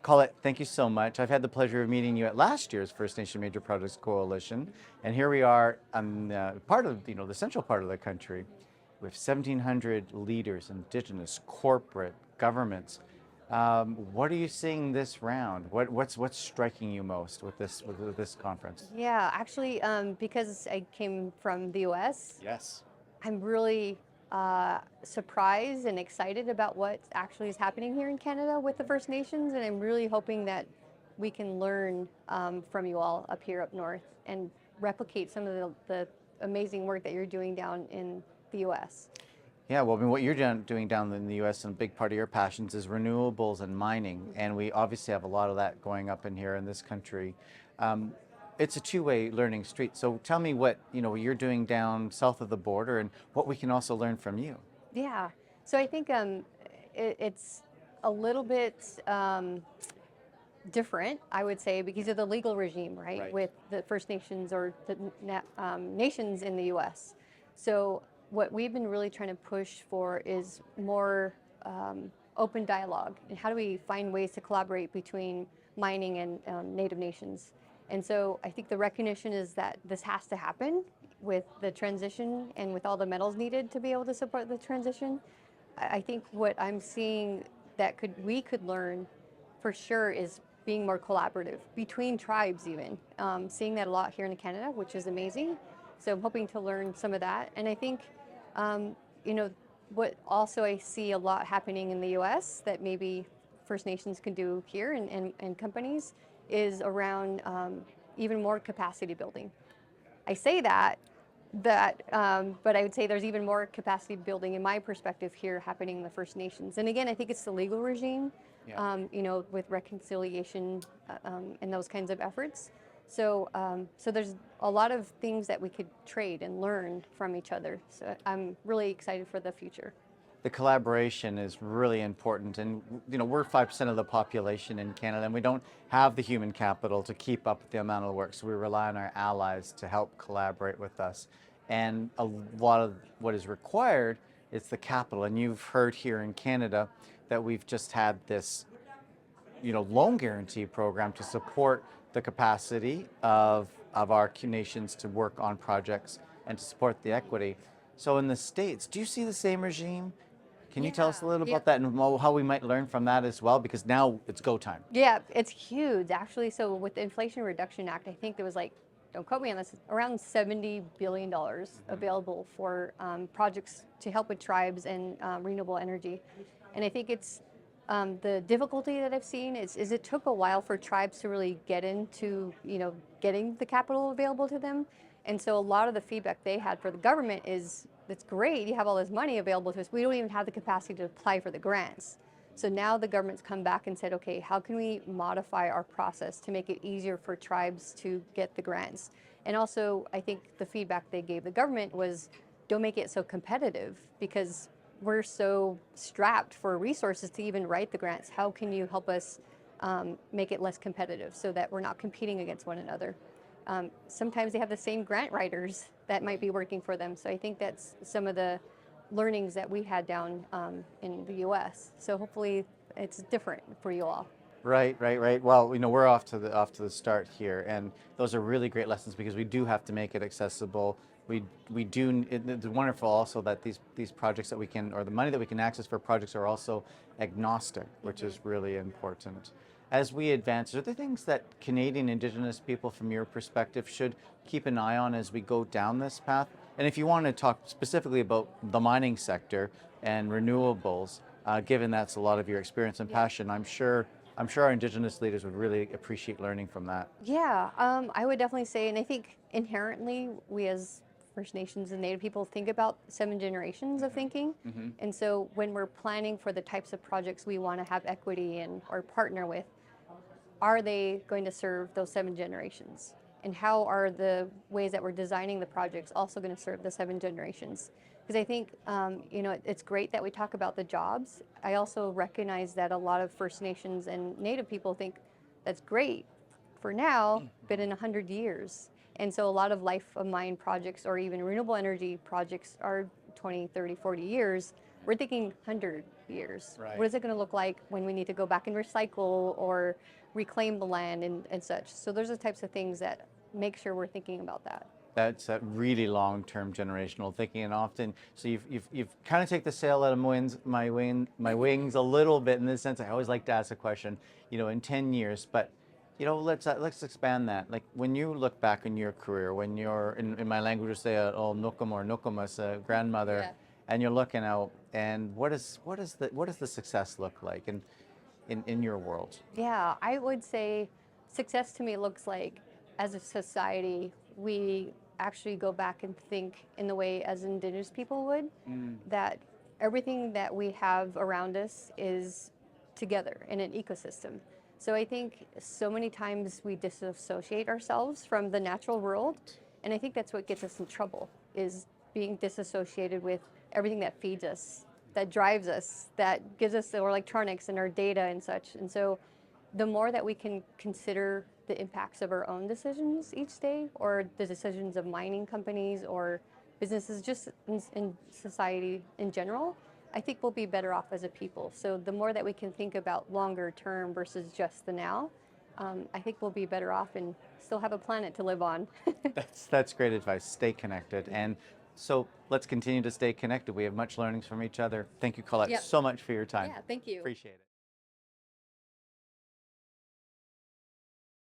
Collette, thank you so much. I've had the pleasure of meeting you at last year's First Nation Major Projects Coalition, and here we are on part of the central part of the country. We have 1,700 leaders, Indigenous, corporate, governments. What are you seeing this round? What's striking you most with this conference? Yeah, actually, because I came from the US, Yes. I'm really surprised and excited about what actually is happening here in Canada with the First Nations, and I'm really hoping that we can learn from you all up here up north and replicate some of the amazing work that you're doing down in the US. Yeah, well, I mean, what you're doing down in the U.S. and a big part of your passions is renewables and mining, and we obviously have a lot of that going up in here in this country. Um, it's a two-way learning street. So tell me what you're doing down south of the border, and what we can also learn from you. Yeah, so I think it's a little bit different, I would say, because of the legal regime, right, Right. with the First Nations or the nations in the U.S. So what we've been really trying to push for is more open dialogue, and how do we find ways to collaborate between mining and Native nations. And so I think the recognition is that this has to happen with the transition and with all the metals needed to be able to support the transition. I think what I'm seeing that we could learn for sure is being more collaborative between tribes even. Seeing that a lot here in Canada, which is amazing. So I'm hoping to learn some of that. And I think, um, you know, what also I see a lot happening in the US that maybe First Nations can do here, and companies, is around even more capacity building. I say that, but I would say there's even more capacity building in my perspective here happening in the First Nations. And again, I think it's the legal regime, Yeah. with reconciliation and those kinds of efforts. So there's a lot of things that we could trade and learn from each other. So I'm really excited for the future. The collaboration is really important, and we're 5% of the population in Canada, and we don't have the human capital to keep up with the amount of work, so we rely on our allies to help collaborate with us. And a lot of what is required is the capital, and you've heard here in Canada that we've just had this loan guarantee program to support the capacity of our nations to work on projects and to support the equity. So in the States, do you see the same regime? Can you tell us a little Yeah. about that and how we might learn from that as well? Because now it's go time. Yeah, it's huge actually. So with the Inflation Reduction Act, I think there was like, don't quote me on this, around $70 billion available for projects to help with tribes and renewable energy. And I think it's the difficulty that I've seen is it took a while for tribes to really get into getting the capital available to them. And so a lot of the feedback they had for the government is, that's great, you have all this money available to us, we don't even have the capacity to apply for the grants. So now the government's come back and said, okay, how can we modify our process to make it easier for tribes to get the grants? And also, I think the feedback they gave the government was, don't make it so competitive, because we're so strapped for resources to even write the grants. How can you help us make it less competitive so that we're not competing against one another? Sometimes they have the same grant writers that might be working for them. So I think that's some of the learnings that we had down in the U.S. So hopefully it's different for you all. Right, right, right. Well, we're off to the start here, and those are really great lessons because we do have to make it accessible. We do. It's wonderful also that these projects that we can, or the money that we can access for projects, are also agnostic, which is really important. As we advance, are there things that Canadian Indigenous people, from your perspective, should keep an eye on as we go down this path? And if you want to talk specifically about the mining sector and renewables, given that's a lot of your experience and passion, I'm sure our Indigenous leaders would really appreciate learning from that. Yeah, I would definitely say, and I think inherently we as First Nations and Native people think about 7 generations of thinking. And so when we're planning for the types of projects we want to have equity in or partner with, are they going to serve those 7 generations? And how are the ways that we're designing the projects also going to serve the 7 generations? Because I think, it's great that we talk about the jobs. I also recognize that a lot of First Nations and Native people think that's great for now, but in 100 years. And so a lot of life of mine projects or even renewable energy projects are 20, 30, 40 years. We're thinking 100 years. Right. What is it going to look like when we need to go back and recycle or reclaim the land and such? So those are the types of things that make sure we're thinking about that. That's a really long-term generational thinking, and often, so you've kind of take the sail out of my wings a little bit in this sense. I always like to ask a question, in 10 years, but let's expand that. Like when you look back in your career, when you're in my language, we say oh nukum or nukumas, a grandmother, Yeah. and you're looking out, and what does the success look like in your world? Yeah, I would say success to me looks like as a society, we actually go back and think in the way as Indigenous people would, that everything that we have around us is together in an ecosystem. So I think so many times we disassociate ourselves from the natural world, and I think that's what gets us in trouble, is being disassociated with everything that feeds us, that drives us, that gives us our electronics and our data and such. And so the more that we can consider the impacts of our own decisions each day, or the decisions of mining companies or businesses just in society in general, I think we'll be better off as a people. So the more that we can think about longer term versus just the now, I think we'll be better off and still have a planet to live on. That's great advice. Stay connected. And so let's continue to stay connected. We have much learnings from each other. Thank you, Collette, Yep. so much for your time. Yeah, thank you. Appreciate it.